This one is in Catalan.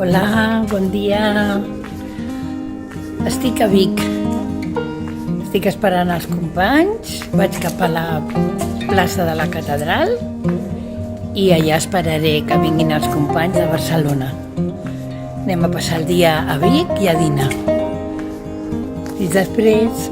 Hola, bon dia. Estic a Vic. Estic esperant els companys. Vaig cap a la plaça de la Catedral i allà esperaré que vinguin els companys de Barcelona. Anem a passar el dia a Vic i a dinar. Fins després.